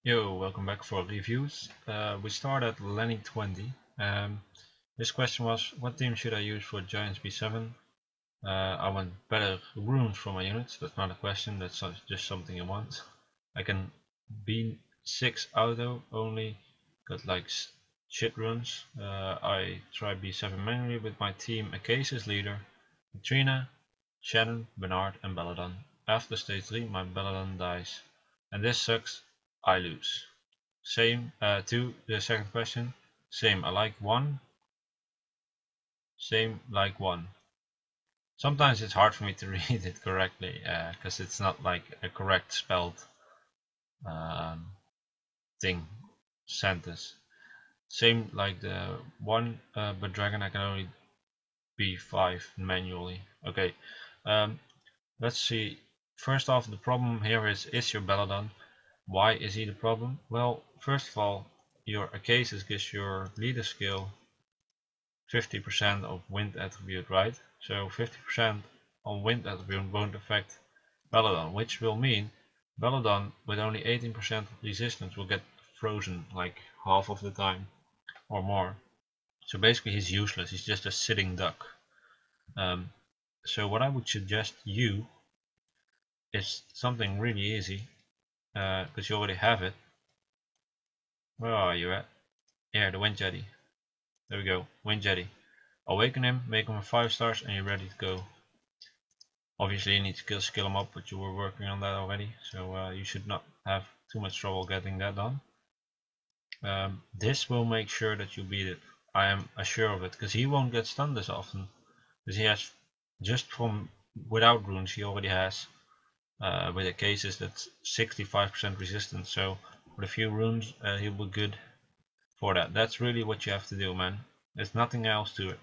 Yo, welcome back for reviews. We start at Leny20. This question was, what team should I use for Giants B7? I want better runes for my units. That's not a question, that's just something I want. I can B6 auto only, got like shit runes. I try B7 manually with my team, a cases leader, Katrina, Shannon, Bernard and Belladon. After stage 3 my Belladon dies. And this sucks, I lose. Same to the second question. Same, I like one. Same like one. Sometimes it's hard for me to read it correctly because it's not like a correct spelled um, thing, sentence. Same like the one, but dragon I can only B5 manually. Okay, um, let's see. First off, the problem here is your Belladon. Why is he the problem? Well, first of all, your Acasis gives your leader skill 50% of wind attribute, right? So 50% on wind attribute won't affect Belladon, which will mean Belladon with only 18% resistance will get frozen like half of the time or more. So basically he's useless, he's just a sitting duck. So what I would suggest you is something really easy, because you already have it. Where are you at? Yeah, the wind jetty. There we go, wind jetty. Awaken him, make him a 5 stars and you're ready to go. Obviously you need to skill him up, but you were working on that already, so you should not have too much trouble getting that done. This will make sure that you beat it. I am assured of it, because he won't get stunned as often. Because he has, just from without runes, he already has, with the cases, that's 65% resistance. So with a few runes, he'll be good for that. That's really what you have to do, man. There's nothing else to it.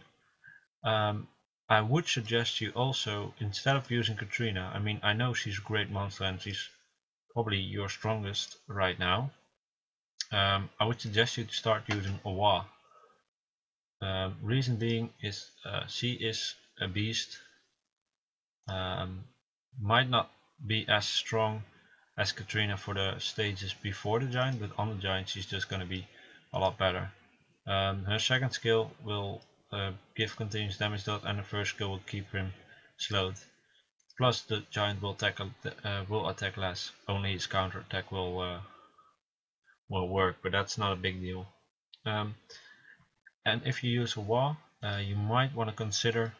I would suggest you also, instead of using Katrina, I mean, I know she's a great monster and she's probably your strongest right now. I would suggest you to start using Awa. Reason being is she is a beast. Might not be as strong as Katrina for the stages before the giant, but on the giant she's just going to be a lot better. Her second skill will give continuous damage dot, and the first skill will keep him slowed. Plus the giant will attack less. Only his counter attack will work, but that's not a big deal. And if you use a wall, you might want to consider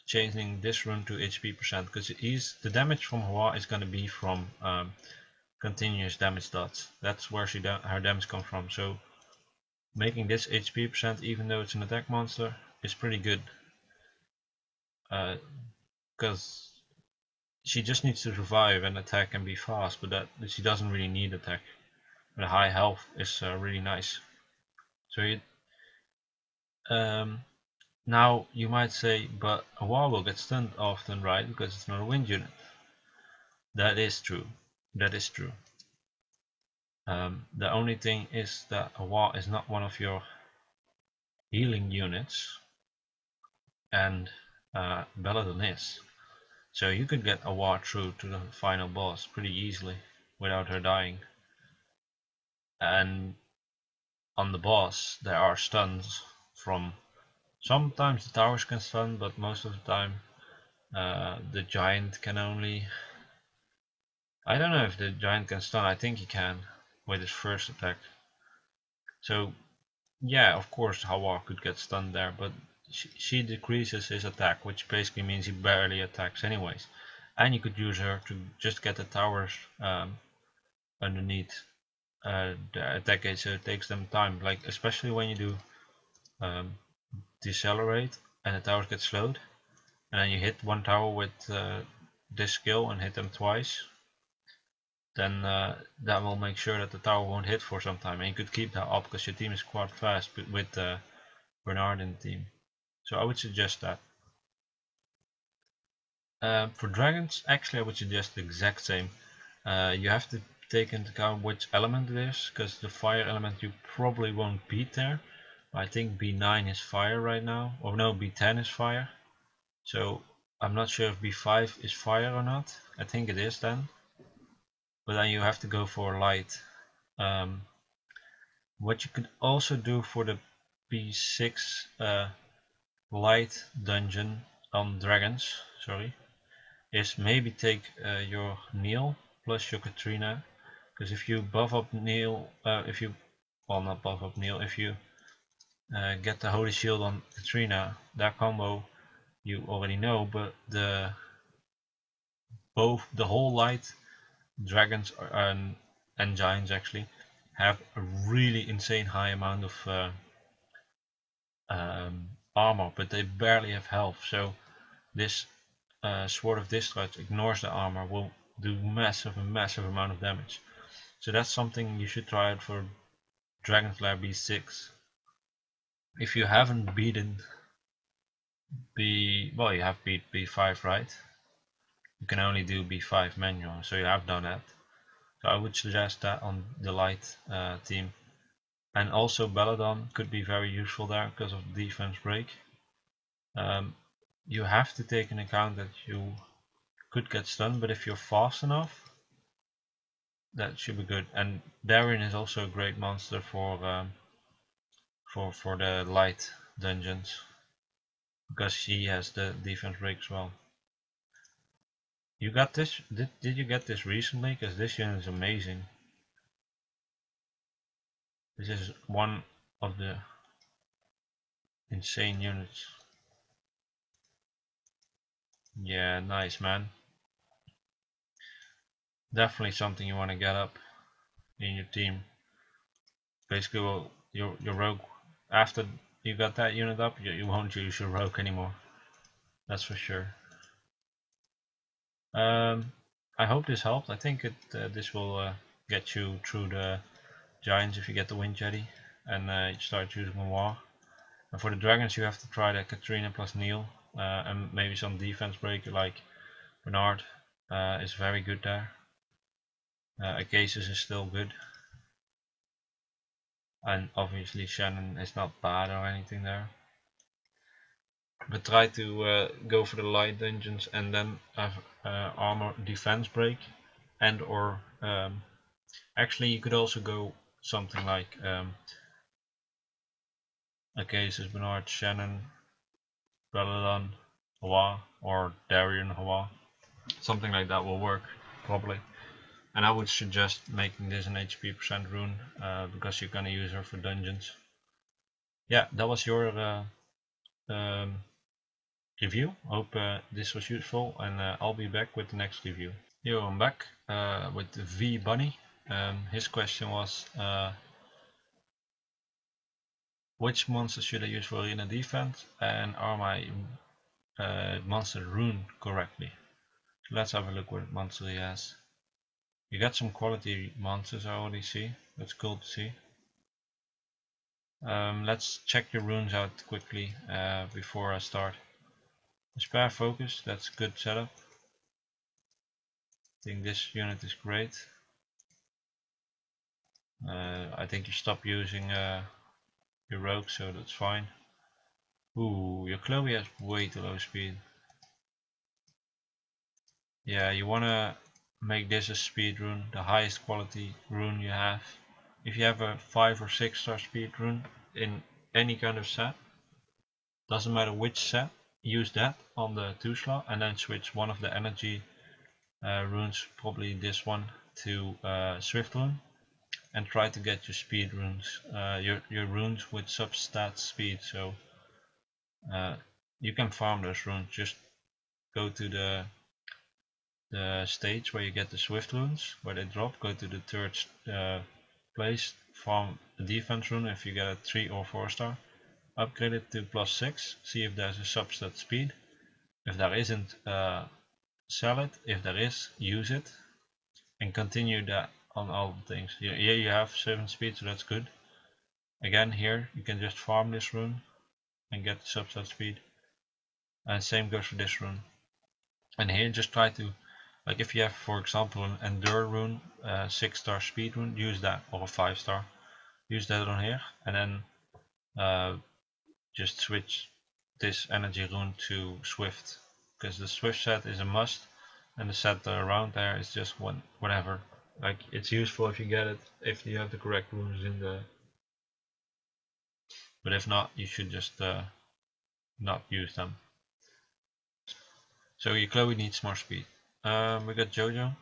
changing this rune to HP percent, because the damage from Hua is going to be from continuous damage dots. That's where her damage comes from. So making this HP percent, even though it's an attack monster, is pretty good, because she just needs to survive and attack and be fast, but that she doesn't really need attack. The high health is really nice. So now you might say, but a wall will get stunned often, right? Because it's not a wind unit. That is true. That is true. The only thing is that a wall is not one of your healing units, and Belladon is. So you could get a wall through to the final boss pretty easily without her dying. And on the boss there are stuns from, sometimes the towers can stun, but most of the time the giant can only, I don't know if the giant can stun, I think he can with his first attack. So yeah, of course Hawa could get stunned there, but she decreases his attack, which basically means he barely attacks anyways. And you could use her to just get the towers underneath the attack gauge, so it takes them time, like especially when you do decelerate and the towers get slowed, and then you hit one tower with this skill and hit them twice, then that will make sure that the tower won't hit for some time, and you could keep that up because your team is quite fast with Bernard in the team. So I would suggest that. For dragons, actually I would suggest the exact same. You have to take into account which element it is, because the fire element you probably won't beat there. I think B9 is fire right now, or no, B10 is fire. So I'm not sure if B5 is fire or not. I think it is then. But then you have to go for light. What you could also do for the P6 light dungeon on dragons, is maybe take your Neil plus your Katrina, because if you buff up Neil, if you get the Holy Shield on Katrina, that combo you already know, but the whole light dragons and giants actually have a really insane high amount of armor, but they barely have health. So this Sword of Discharge ignores the armor, will do massive amount of damage. So that's something you should try out for Dragonflare B6. If you haven't beaten you have beat B5, right? You can only do B5 manual, so you have done that. So I would suggest that on the light team. And also Belladon could be very useful there because of the defense break. You have to take into account that you could get stunned, but if you're fast enough, that should be good. And Darien is also a great monster for the light dungeons, because she has the defense break as well. You got this? Did you get this recently? Because this unit is amazing. This is one of the insane units. Yeah, nice man. Definitely something you want to get up in your team. Basically, well, your rogue, after you got that unit up, you won't use your rogue anymore. That's for sure. I hope this helped. I think this will get you through the giants if you get the wind jetty and you start using a war. And for the dragons, you have to try the Katrina plus Neil and maybe some defense break like Bernard is very good there. Acacius is still good, and obviously Shannon is not bad or anything there. But try to go for the light dungeons and then have armor defense break, and or actually you could also go something like Acacius, Bernard, Shannon, Belladon, Hawa, or Darien Hawa. Something like that will work probably. And I would suggest making this an HP percent rune because you're gonna use her for dungeons. Yeah, that was your review. Hope this was useful, and I'll be back with the next review. Yo, I'm back with vBunny. His question was, which monster should I use for arena defense, and are my monster runed correctly? So let's have a look what monster he has. You got some quality monsters I already see. That's cool to see. Let's check your runes out quickly before I start. Spare focus, that's good setup. I think this unit is great. I think you stop using your rogue, so that's fine. Ooh, your Chloe has way too low speed. Yeah, you wanna make this a speed rune, the highest quality rune you have. If you have a 5 or 6 star speed rune in any kind of set, doesn't matter which set, use that on the 2 slot and then switch one of the energy runes, probably this one, to Swift rune, and try to get your speed runes, your runes with substat speed. So you can farm those runes. Just go to the stage where you get the Swift runes, where they drop. Go to the 3rd place, farm the defense rune if you get a 3 or 4 star. Upgrade it to +6, see if there's a substat speed. If there isn't, sell it. If there is, use it, and continue that on all the things. Here you have 7 speed, so that's good. Again, here you can just farm this rune and get the substat speed, and same goes for this rune. And here just try to, like if you have for example an endure rune, 6 star speed rune, use that, or a 5 star, use that on here, and then just switch this energy rune to Swift, because the Swift set is a must, and the set around there is just whatever. Like, it's useful if you get it, if you have the correct runes in the, but if not, you should just not use them. So your Chloe needs more speed. We got Jojo.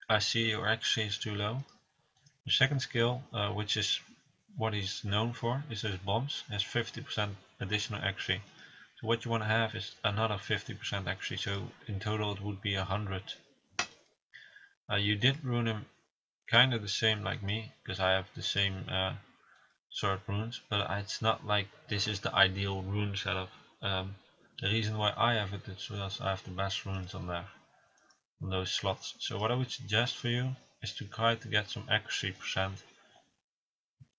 I see your accuracy is too low. The second skill, which is what he's known for, is his bombs, has 50% additional accuracy. So what you want to have is another 50% accuracy, so in total it would be 100. You did rune him kind of the same like me, because I have the same sword runes, but it's not like this is the ideal rune setup. The reason why I have it is because I have the best runes on there, on those slots. So what I would suggest for you is to try to get some accuracy percent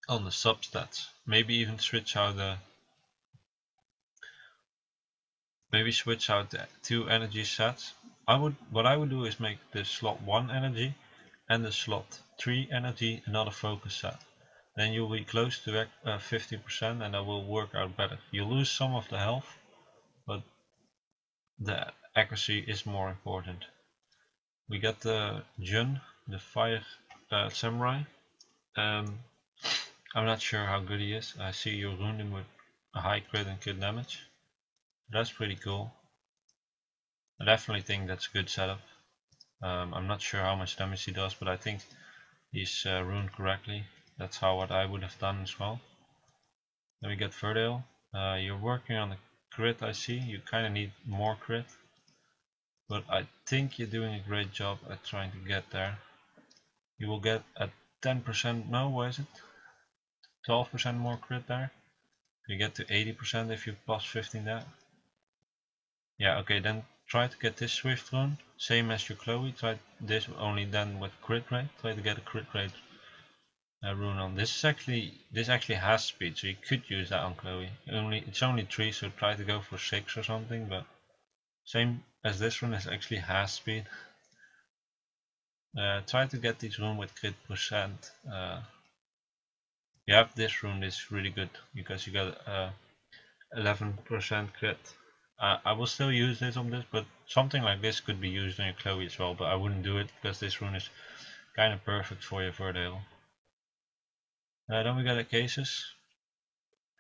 on the substats. Maybe even switch out the two energy sets. What I would do is make the slot 1 energy and the slot 3 energy another focus set. Then you'll be close to 50% and that will work out better. You'll lose some of the health, but the accuracy is more important. We got the Jun, the fire samurai. I'm not sure how good he is. I see you ruined him with a high crit and crit damage. That's pretty cool. I definitely think that's a good setup. I'm not sure how much damage he does, but I think he's ruined correctly. That's what I would have done as well. Then we got Verdale. You're working on the crit, I see. You kind of need more crit. But I think you're doing a great job at trying to get there. You will get a 10%, no, what is it? 12% more crit there. You get to 80% if you plus 15 that. Yeah, okay, then try to get this Swift rune, same as your Chloe. Try this only then with crit rate. Try to get a crit rate rune on. This actually has speed, so you could use that on Chloe. It's only 3, so try to go for 6 or something. But same as this one, it actually has speed. Try to get this rune with crit percent. You have this rune is really good because you got 11% crit. I will still use this on this, but something like this could be used on your Chloe as well, but I wouldn't do it because this rune is kind of perfect for your Verdale. Then we got the cases.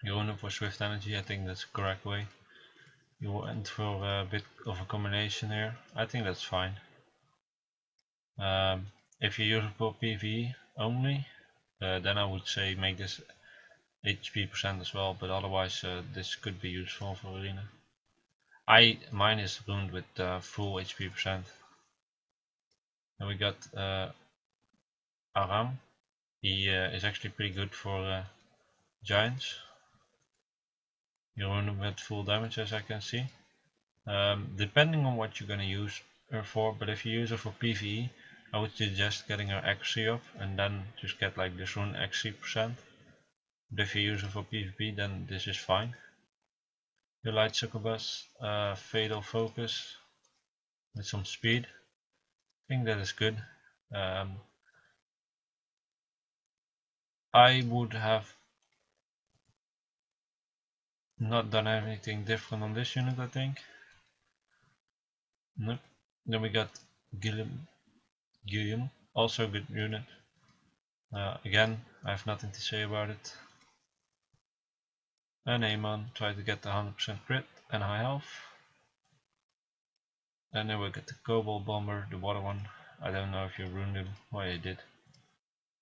You run them for Swift Energy, I think that's the correct way. You went for a bit of a combination here, I think that's fine. If you use it for PvE only, then I would say make this HP percent as well, but otherwise this could be useful for arena. Mine is ruined with full HP percent. Then we got Aram. He is actually pretty good for giants. You run him with full damage, as I can see. Depending on what you're going to use her for, but if you use her for PvE, I would suggest getting her accuracy up and then just get like this rune accuracy percent. But if you use her for PvP, then this is fine. Your light succubus, fatal focus with some speed. I think that is good. I would have not done anything different on this unit, I think. Nope. Then we got Guillaume, also a good unit. Again, I have nothing to say about it. And Amon, try to get the 100% crit and high health. And then we get the Cobalt Bomber, the water one. I don't know if you ruined him. Well, you did.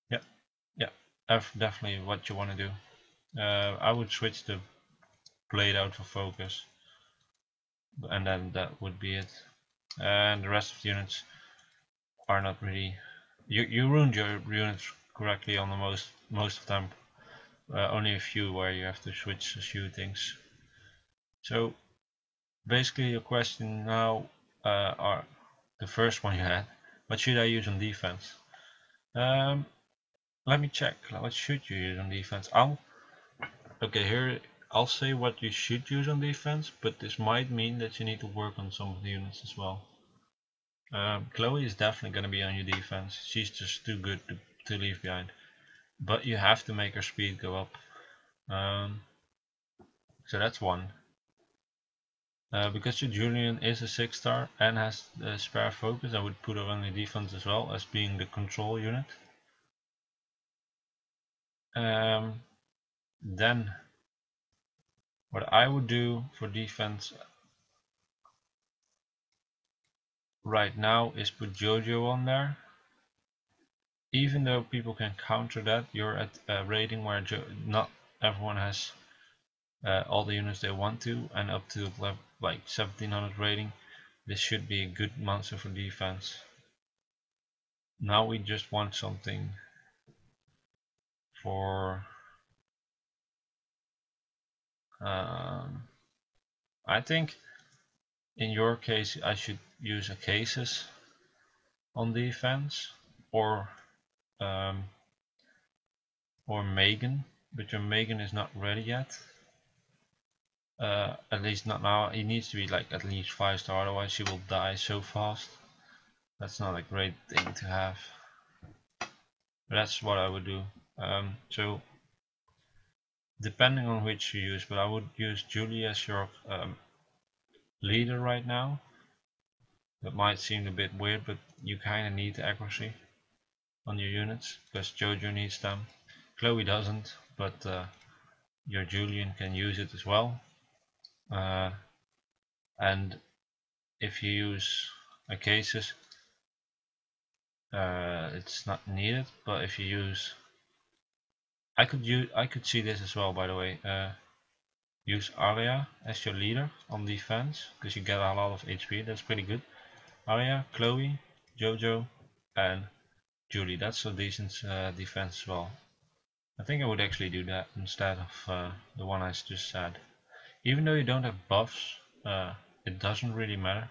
Yeah, that's definitely what you want to do. I would switch the blade out for focus. And then that would be it. And the rest of the units are not really. You ruined your units correctly on the most of them. Only a few where you have to switch a few things. So basically your question now are the first one you had. What should I use on defense? Let me check. What should you use on defense? Okay, here I'll say what you should use on defense, but this might mean that you need to work on some of the units as well. Chloe is definitely going to be on your defense. She's just too good to leave behind. But you have to make her speed go up. So that's one. Because your Julian is a 6-star and has spare focus, I would put her on the defense as well as being the control unit. Then what I would do for defense right now is put Jojo on there. Even though people can counter that, you're at a rating where not everyone has all the units they want to, and up to like 1700 rating, this should be a good monster for defense. Now we just want something for I think in your case I should use a Cases on defense, or Megan, but your Megan is not ready yet. At least not now. It needs to be like at least 5-star, otherwise she will die so fast. That's not a great thing to have. But that's what I would do. So depending on which you use, but I would use Julie as your leader right now. That might seem a bit weird, but you kind of need the accuracy on your units because Jojo needs them. Chloe doesn't, but your Julian can use it as well. And if you use a Cases, it's not needed. But if you use, I could see this as well, by the way. Use Arya as your leader on defense because you get a lot of HP. That's pretty good. Arya, Chloe, Jojo, and Julie. That's a decent defense as well. I think I would actually do that instead of the one I just said. Even though you don't have buffs, it doesn't really matter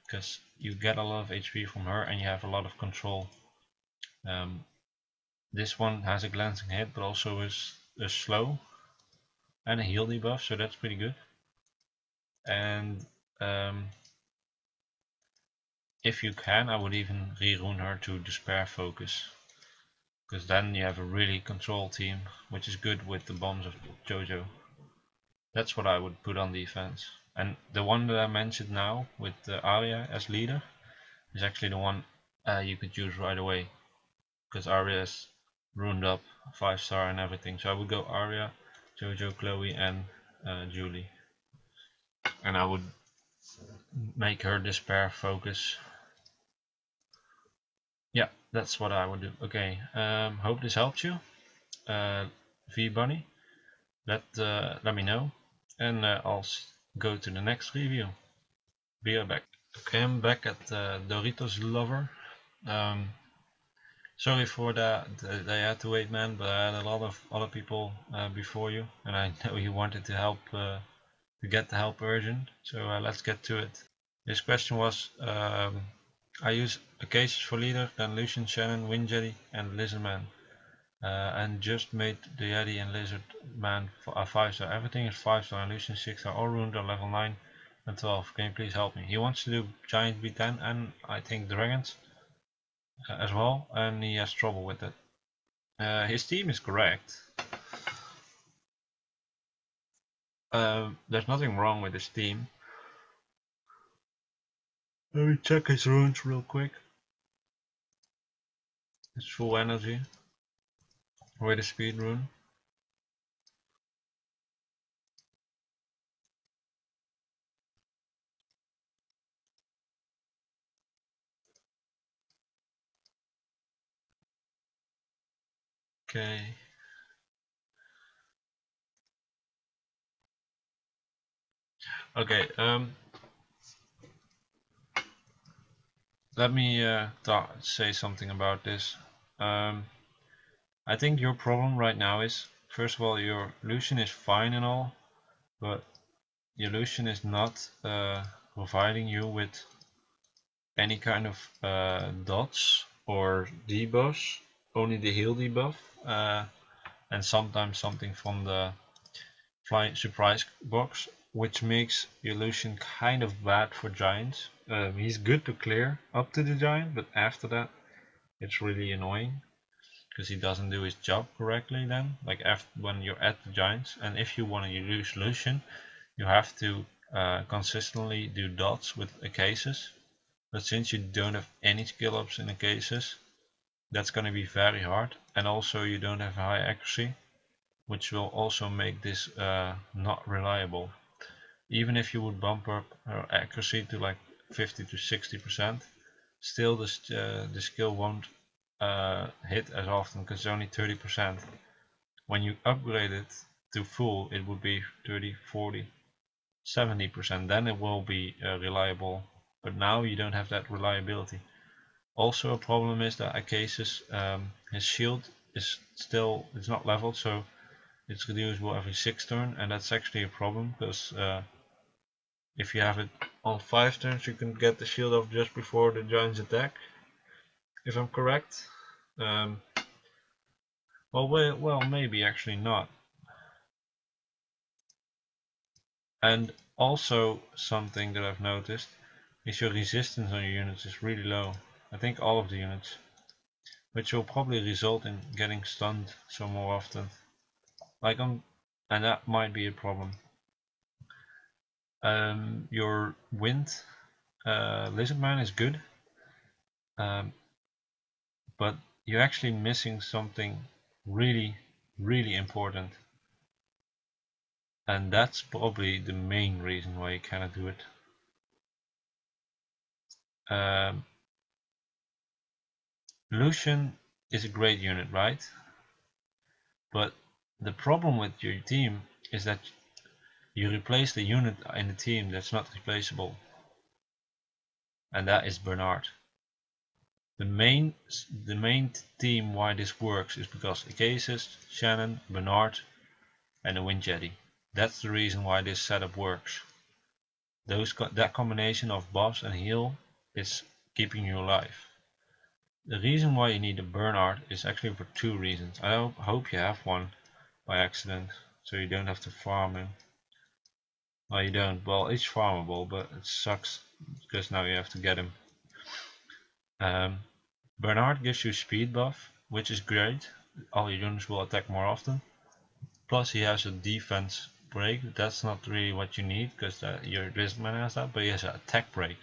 because you get a lot of HP from her and you have a lot of control. This one has a glancing hit, but also is a slow and a heal debuff, so that's pretty good. And if you can, I would even rerun her to Despair Focus, because then you have a really control team, which is good with the bombs of Jojo. That's what I would put on defense. And the one that I mentioned now with Arya as leader is actually the one you could use right away, because Arya is ruined up 5-star and everything. So I would go Arya, Jojo, Chloe, and Julie, and I would make her Despair Focus. Yeah, that's what I would do. Okay, hope this helped you. vBunny, let me know, and I'll go to the next review. Be right back. Okay, I'm back at DORITOSLOVER. Sorry for that I had to wait, man, but I had a lot of other people before you, and I know you wanted to help, to get the help urgent, so let's get to it. This question was, I use a Cases for leader, then Lucian, Shannon, Windjetty, and Lizardman, and just made the Yeti and Lizardman a 5-star. Everything is 5-star, and Lucian 6-star. All runes are level 9 and 12. Can you please help me? He wants to do Giant B10 and I think Dragons as well, and he has trouble with it. His team is correct. There's nothing wrong with his team. Let me check his runes real quick. It's full energy with a speed rune. Okay. Okay, let me say something about this. I think your problem right now is, first of all, your Lucian is fine and all, but your Lucian is not providing you with any kind of dots or debuffs, only the heal debuff, and sometimes something from the flying surprise box, which makes your Lucian kind of bad for giants. He's good to clear up to the giant, but after that it's really annoying because he doesn't do his job correctly then, like after when you're at the giants. And if you want to use Lucian, you have to consistently do dots with cases, but since you don't have any skill ups in the cases, that's going to be very hard, and also you don't have high accuracy, which will also make this not reliable. Even if you would bump up accuracy to like 50 to 60%, still the skill won't hit as often because it's only 30%. When you upgrade it to full, it would be 30, 40, 70%. Then it will be reliable, but now you don't have that reliability. Also a problem is that Acasis, his shield is still, it's not leveled, so it's reducible every 6 turns, and that's actually a problem because if you have it on 5 turns, you can get the shield off just before the giant's attack, if I'm correct. Well, maybe actually not. And also something that I've noticed is your resistance on your units is really low. I think all of the units, which will probably result in getting stunned so more often. And that might be a problem. Your wind lizardman is good, but you're actually missing something really important, and that's probably the main reason why you cannot do it. Lucian is a great unit, right? But the problem with your team is that you replace the unit in the team that's not replaceable, and that is Bernard. The main team why this works is because Acasis, Shannon, Bernard, and the Wind Jetty. That's the reason why this setup works. That combination of buffs and heal is keeping you alive. The reason why you need a Bernard is actually for 2 reasons. I hope you have one by accident, so you don't have to farm him. Well, you don't. Well, it's farmable, but it sucks because now you have to get him. Bernard gives you speed buff, which is great. All your units will attack more often. Plus he has a defense break. That's not really what you need because your lizardman has that, but he has an attack break.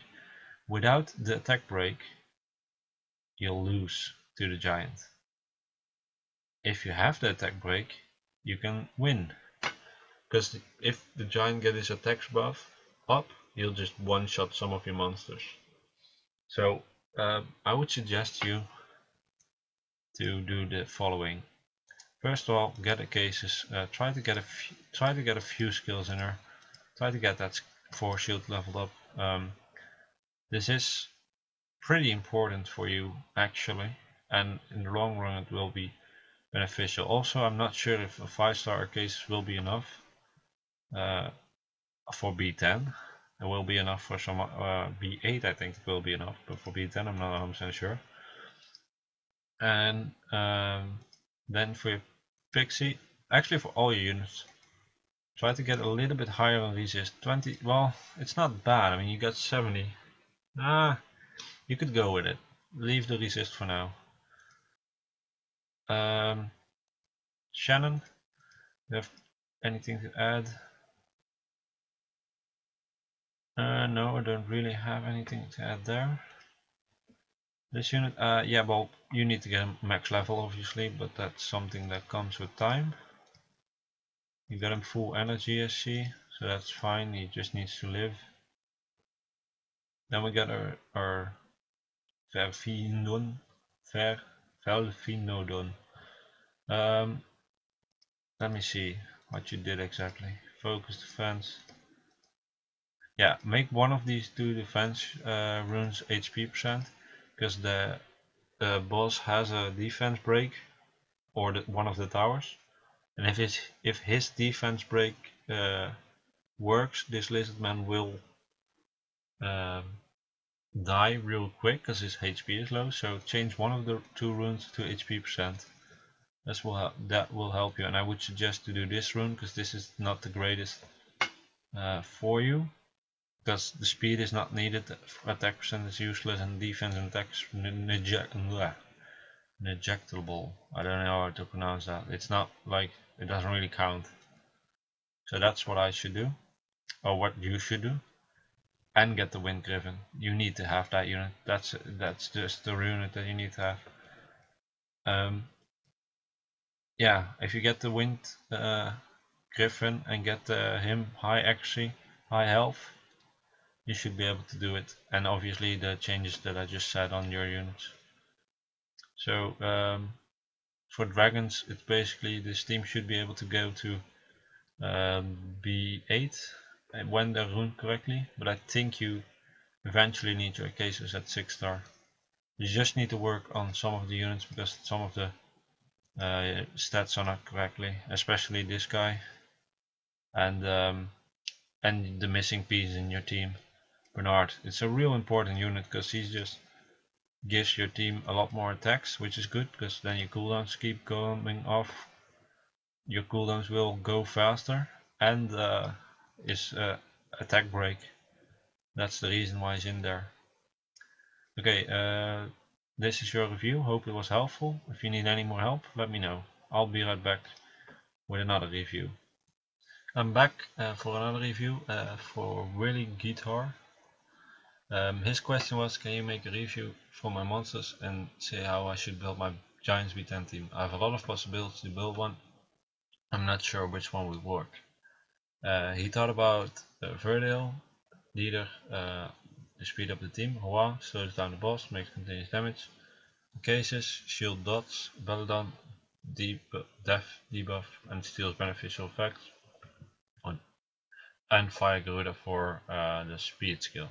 Without the attack break, you'll lose to the giant. If you have the attack break, you can win. Because if the giant gets his attacks buff up, he'll just one-shot some of your monsters. So I would suggest you to do the following. First of all, get Acasis. Try to get a few skills in her. Try to get that 4 shield leveled up. This is pretty important for you actually, and in the long run it will be beneficial. Also, I'm not sure if a 5-star Acasis will be enough for B10. It will be enough for some B8. I think it will be enough, but for B10 I'm not 100% sure. And then for your Pixie, actually for all your units, try to get a little bit higher on resist. 20, well, it's not bad. I mean, you got 70. You could go with it. Leave the resist for now. Shannon, you have anything to add? No, I don't really have anything to add there. This unit, yeah, well, you need to get him max level obviously, but that's something that comes with time. You got him full energy, I see, so that's fine. He just needs to live. Then we got our Verfinodon. Let me see what you did exactly. Focus defense. Yeah, make one of these 2 defense runes HP %, because the boss has a defense break, or one of the towers, and if his defense break works, this lizardman will die real quick because his HP is low. So change one of the 2 runes to HP %. That will help you, and I would suggest to do this rune because this is not the greatest for you, because the speed is not needed, attack % is useless, and defense and attack is neglectable. I don't know how to pronounce that. It's not like, it doesn't really count. So that's what I should do. or what you should do, and get the Wind Griffin. You need to have that unit. That's just the unit that you need to have. Yeah, if you get the Wind Griffin and get him high accuracy, high health, you should be able to do it. And obviously the changes that I just said on your units. So for dragons, it's basically this team should be able to go to B8 when they're runed correctly, but I think you eventually need your cases at 6 star. You just need to work on some of the units because some of the stats are not correctly, especially this guy and the missing piece in your team, Bernard. It's a real important unit because he just gives your team a lot more attacks, which is good because then your cooldowns keep going off. Your cooldowns will go faster, and is attack break. That's the reason why it's in there. Okay, this is your review. Hope it was helpful. If you need any more help, let me know. I'll be right back with another review. I'm back for another review for Williguitar. His question was, can you make a review for my monsters and say how I should build my Giants B10 team? I have a lot of possibilities to build one. I'm not sure which one would work. He thought about Verdale, leader, to speed up the team. Hoa slows down the boss, makes continuous damage. Cases, shield dots, Belladon, death debuff, and steals beneficial effects. And Fire Garuda for the speed skill.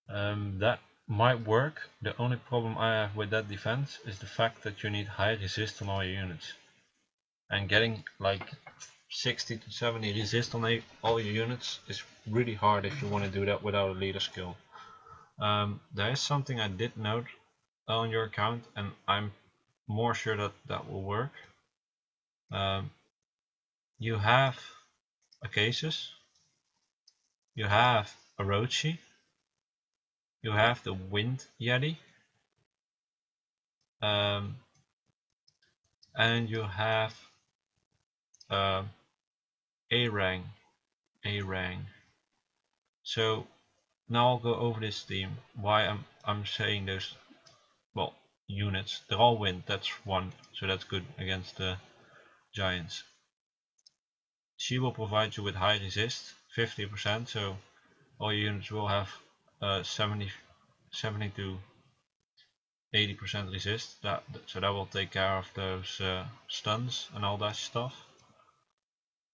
That might work. The only problem I have with that defense is the fact that you need high resist on all your units. And getting like 60 to 70 resist on all your units is really hard if you want to do that without a leader skill. There is something I did note on your account, and I'm more sure that that will work. You have a Casus, you have a Rochi, you have the Wind Yeti, and you have A-Rang. So now I'll go over this team, why I'm saying those, well, units. They're all wind, that's one, so that's good against the Giants. She will provide you with high resist, 50%, so all your units will have 70 to 80% resist. So that will take care of those stuns and all that stuff.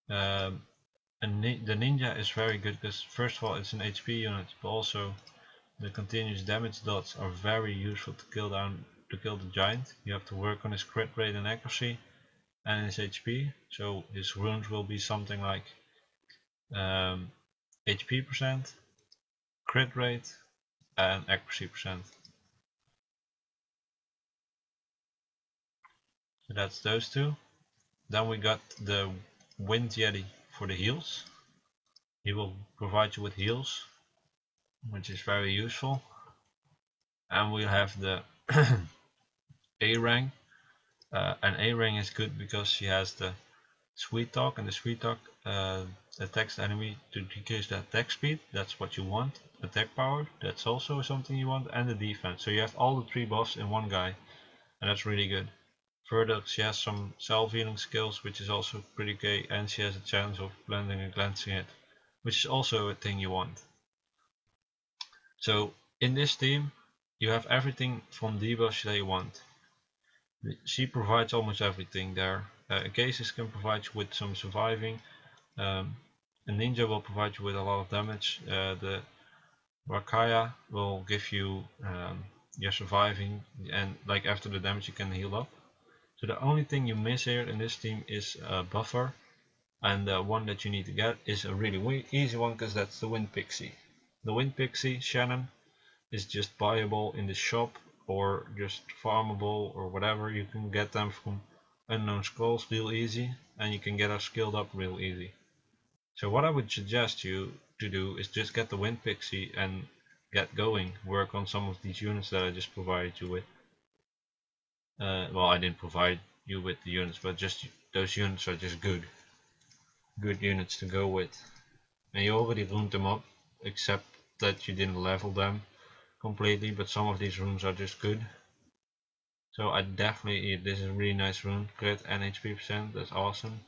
And the ninja is very good because first of all it's an HP unit, but also the continuous damage dots are very useful to kill the giant. You have to work on his crit rate and accuracy and his HP. So his runes will be something like HP percent, crit rate, and accuracy percent. So that's those two. Then we got the Wind Yeti for the heals. He will provide you with heals, which is very useful. And we have the A-Rang. And A-Rang is good because she has the Sweet Talk, and the Sweet Talk attacks the enemy to decrease the attack speed. That's what you want. Attack power, that's also something you want, and the defense. So you have all the three buffs in one guy, and that's really good. Further, she has some self-healing skills, which is also pretty okay, and she has a chance of blending and cleansing it, which is also a thing you want. So in this team, you have everything from debuffs that you want. She provides almost everything there. Cases can provide you with some surviving. A ninja will provide you with a lot of damage. The Rakaya will give you your surviving, and like after the damage you can heal up. So the only thing you miss here in this team is a buffer, and the one that you need to get is a really easy one because that's the Wind Pixie. The Wind Pixie, Shannon, is just buyable in the shop or just farmable or whatever. You can get them from Unknown Scrolls real easy, and you can get her skilled up real easy. So what I would suggest you to do is just get the Wind Pixie and get going. Work on some of these units that I just provided you with. Well, I didn't provide you with the units, but just those units are just good units to go with. and you already ruined them up, except that you didn't level them completely, but some of these runes are just good. So I definitely, this is a really nice rune, crit and HP percent, that's awesome.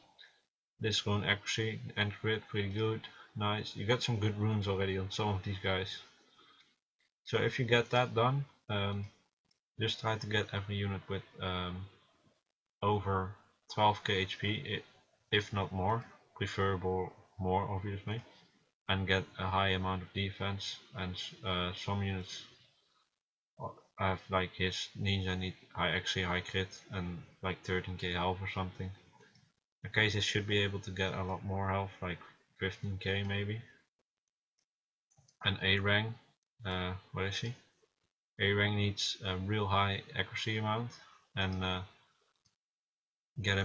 This rune accuracy and crit, pretty good, nice. You got some good runes already on some of these guys. So if you get that done, just try to get every unit with over 12k HP, if not more, preferable more obviously, and get a high amount of defense. And some units have like his ninja need actually high crit and like 13k health or something. In case he should be able to get a lot more health, like 15k maybe. And A rank, what is he? A rank needs a real high accuracy amount, and get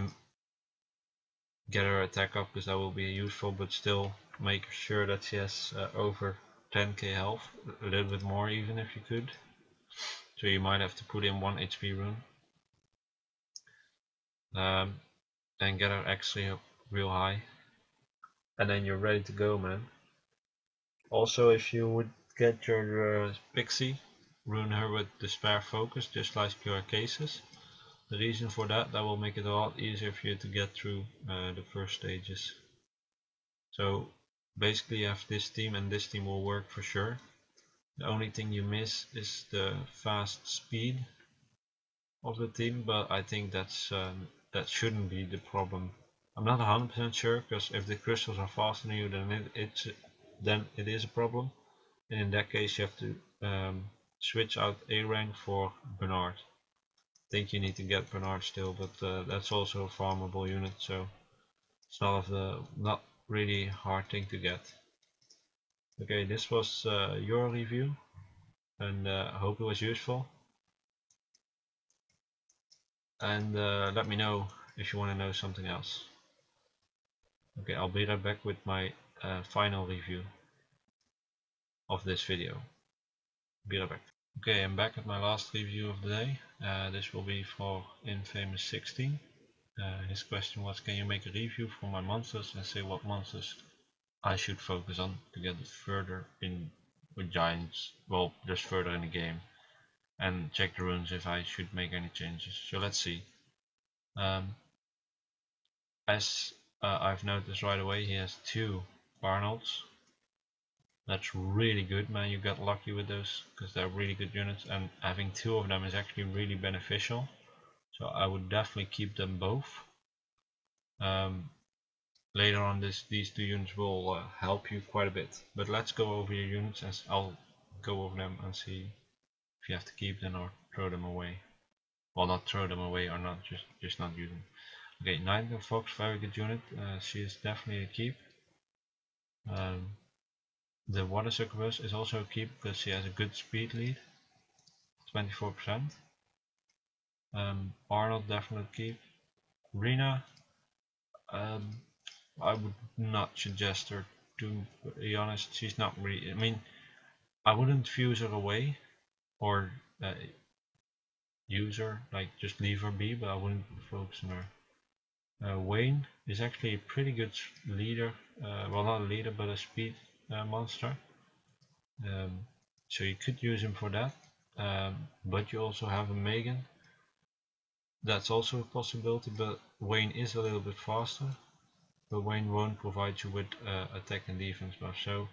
her attack up, because that will be useful, but still make sure that she has over 10k health, a little bit more even if you could. So you might have to put in 1 HP rune. And get her actually up real high. And then you're ready to go, man. Also, if you would get your pixie, rune her with despair focus, just like your cases. The reason for that will make it a lot easier for you to get through the first stages. So basically you have this team, and this team will work for sure. The only thing you miss is the fast speed of the team, but I think that shouldn't be the problem. I'm not 100% sure, because if the crystals are faster than you, then it is a problem, and in that case you have to switch out A rank for Bernard. I think you need to get Bernard still, but that's also a farmable unit, so it's not really hard thing to get. Okay, this was your review, and I hope it was useful. And let me know if you want to know something else. Okay, I'll be right back with my final review of this video. Be right back. Okay, I'm back at my last review of the day. This will be for Infamous16. His question was, can you make a review for my monsters and say what monsters I should focus on to get further in with giants, well, just further in the game, and check the runes if I should make any changes. So let's see. As I've noticed right away, he has 2 Arnolds. That's really good, man. You got lucky with those, because they're really good units, and having 2 of them is actually really beneficial. So I would definitely keep them both. Later on, these 2 units will help you quite a bit. But let's go over your units, and I'll go over them and see if you have to keep them or throw them away. Well, not throw them away, or not just not use them. Okay, Nightingale Fox, very good unit. She is definitely a keep. The Water Succubus is also a keep, because she has a good speed lead, 24%. Arnold definitely keep. Rena, I would not suggest her, to be honest. She's not really, I mean, I wouldn't fuse her away or use her, like just leave her be, but I wouldn't focus on her. Wayne is actually a pretty good leader, well, not a leader, but a speed monster. So you could use him for that, but you also have a Megan. That's also a possibility, but Wayne is a little bit faster, but Wayne won't provide you with attack and defense buff, so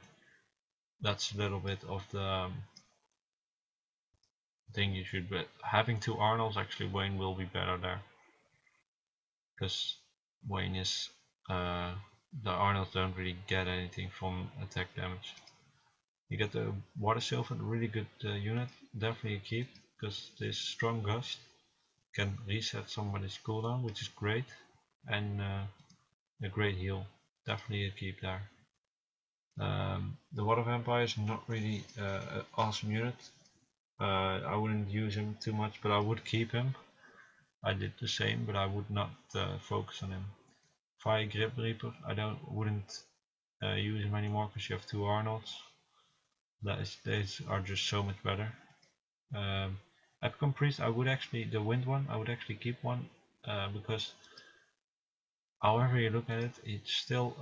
that's a little bit of the thing you should be. Having 2 Arnolds, actually Wayne will be better there, because Wayne is the Arnolds don't really get anything from attack damage. You get the Water Sylph, a really good unit, definitely a keep, because this strong gust can reset somebody's cooldown, which is great, and a great heal, definitely a keep there. The Water Vampire is not really an awesome unit. I wouldn't use him too much, but I would keep him. I did the same, but I would not focus on him. Fire Grip Reaper, I wouldn't use him anymore, because you have 2 Arnolds. These are just so much better. Epicom Priest, I would actually, the Wind one, I would actually keep one, because however you look at it, it's still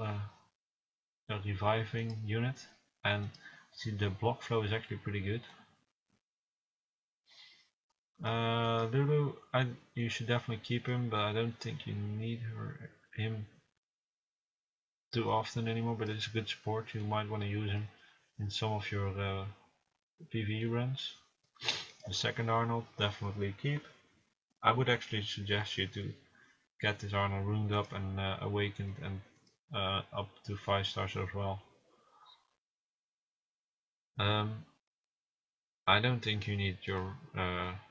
a reviving unit, and see the block flow is actually pretty good. Lulu, you should definitely keep him, but I don't think you need him too often anymore, but it's a good support. You might want to use him in some of your PvE runs. The second Arnold, definitely keep. I would actually suggest you to get this Arnold runed up and awakened and up to 5 stars as well. I don't think you need your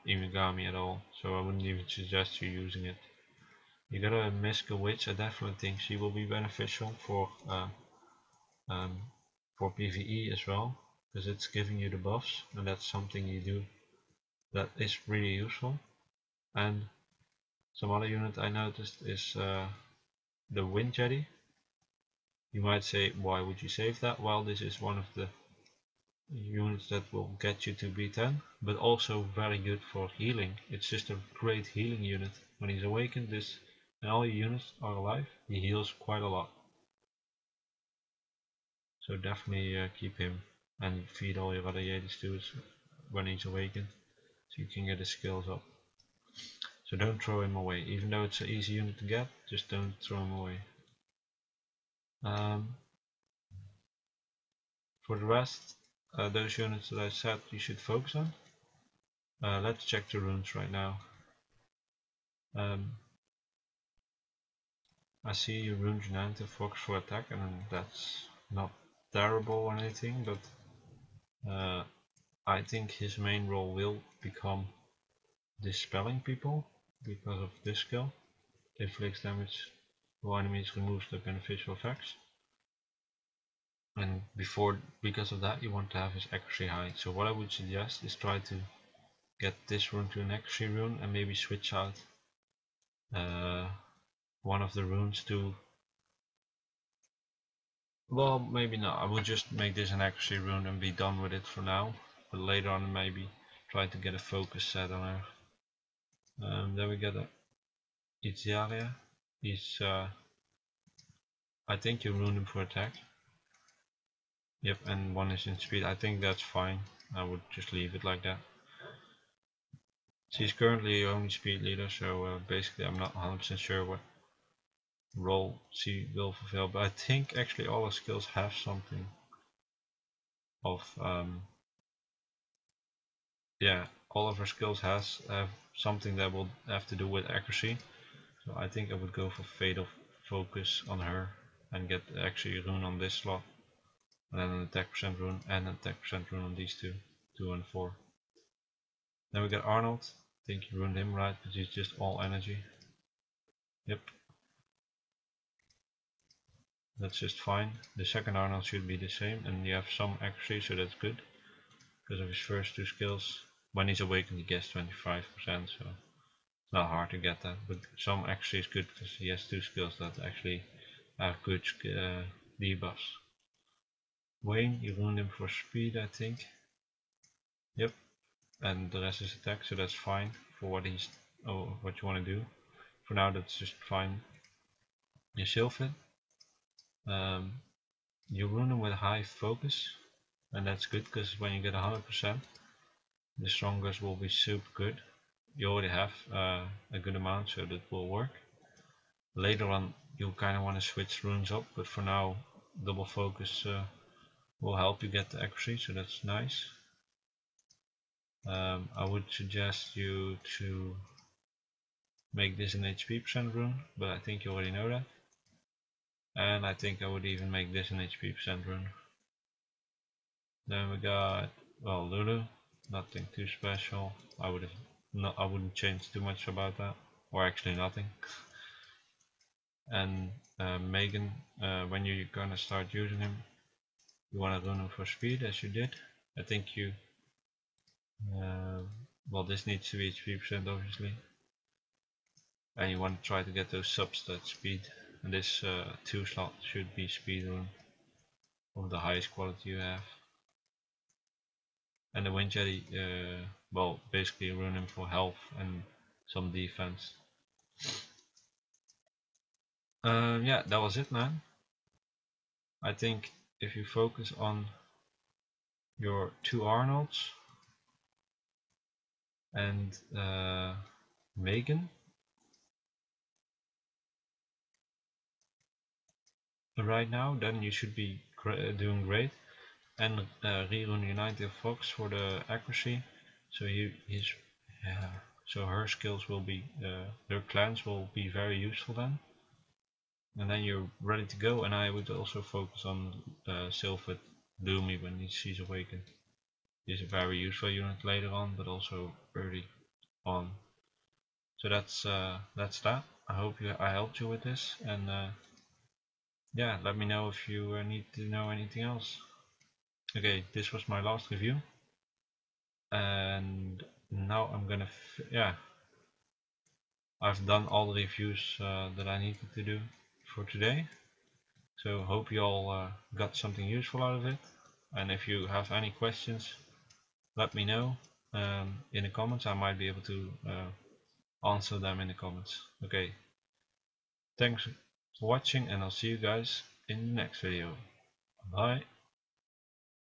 Imigami at all, so I wouldn't even suggest you using it. You got a Mystical Witch. I definitely think she will be beneficial for PvE as well, because it's giving you the buffs, and that's something you do that is really useful. And some other unit I noticed is the Wind Jetty. You might say, why would you save that? Well, this is one of the units that will get you to B10, but also very good for healing. It's just a great healing unit. When he's awakened this and all your units are alive, he heals quite a lot. So definitely keep him and feed all your other Yetis to it when he's awakened, so you can get his skills up. So don't throw him away, even though it's an easy unit to get, just don't throw him away. For the rest, those units that I said you should focus on. Let's check the runes right now. I see rune Genanta focus for attack, and that's not terrible or anything, but I think his main role will become dispelling people because of this skill. Inflicts damage while enemies, removes the beneficial effects. And because of that, you want to have his accuracy high. So what I would suggest is try to get this rune to an accuracy rune and maybe switch out one of the runes to, well, maybe not. I would just make this an accuracy rune and be done with it for now, but later on maybe try to get a focus set on her. Then we get a Itiaria. He's I think you rune him for attack. Yep, and one is in speed. I think that's fine. I would just leave it like that. She's currently only speed leader, so basically I'm not 100% sure what role she will fulfill, but I think actually all her skills have something of yeah, all of her skills have something that will have to do with accuracy. So I think I would go for Fatal Focus on her and get actually a rune on this slot, and then an attack percent rune and an attack percent rune on these two, 2 and 4. Then we get Arnold. I think you ruined him, right? But he's just all energy. Yep. That's just fine. The second Arnold should be the same, and you have some accuracy, so that's good. Because of his first 2 skills. When he's awakened he gets 25%, so it's not hard to get that. But some accuracy is good because he has 2 skills that actually have good debuffs. Wayne, you ruined him for speed, I think. Yep. And the rest is attack, so that's fine for what you want to do. For now that's just fine. You Sylphid. You ruin him with high focus, and that's good because when you get 100%, the strongest will be super good. You already have a good amount, so that will work. Later on you kind of want to switch runes up, but for now double focus will help you get the accuracy, so that's nice. I would suggest you to make this an HP percent rune, but I think you already know that. And I think I would even make this an HP percent rune. Then we got, well, Lulu, nothing too special. I wouldn't change too much about that, or actually nothing. And Megan, when you're gonna start using him, you want to run him for speed, as you did. I think you, well, this needs to be HP percent obviously, and you want to try to get those subs at speed, and this 2 slot should be speed rune of the highest quality you have. And the Wind Jetty, well, basically run him for health and some defense. Yeah, that was it, man. I think if you focus on your two Arnolds and Megan right now, then you should be doing great. And rerun United Fox for the accuracy. So so her skills will be, their clans will be very useful then. And then you're ready to go. And I would also focus on Sylph Doomy when she's awakened. He's a very useful unit later on, but also early on. So that's that. I hope I helped you with this, and yeah, let me know if you need to know anything else. Okay, this was my last review, and now I'm gonna I've done all the reviews that I needed to do for today. So hope you all got something useful out of it, and if you have any questions, let me know in the comments. I might be able to answer them in the comments. Okay, thanks for watching, and I'll see you guys in the next video. Bye.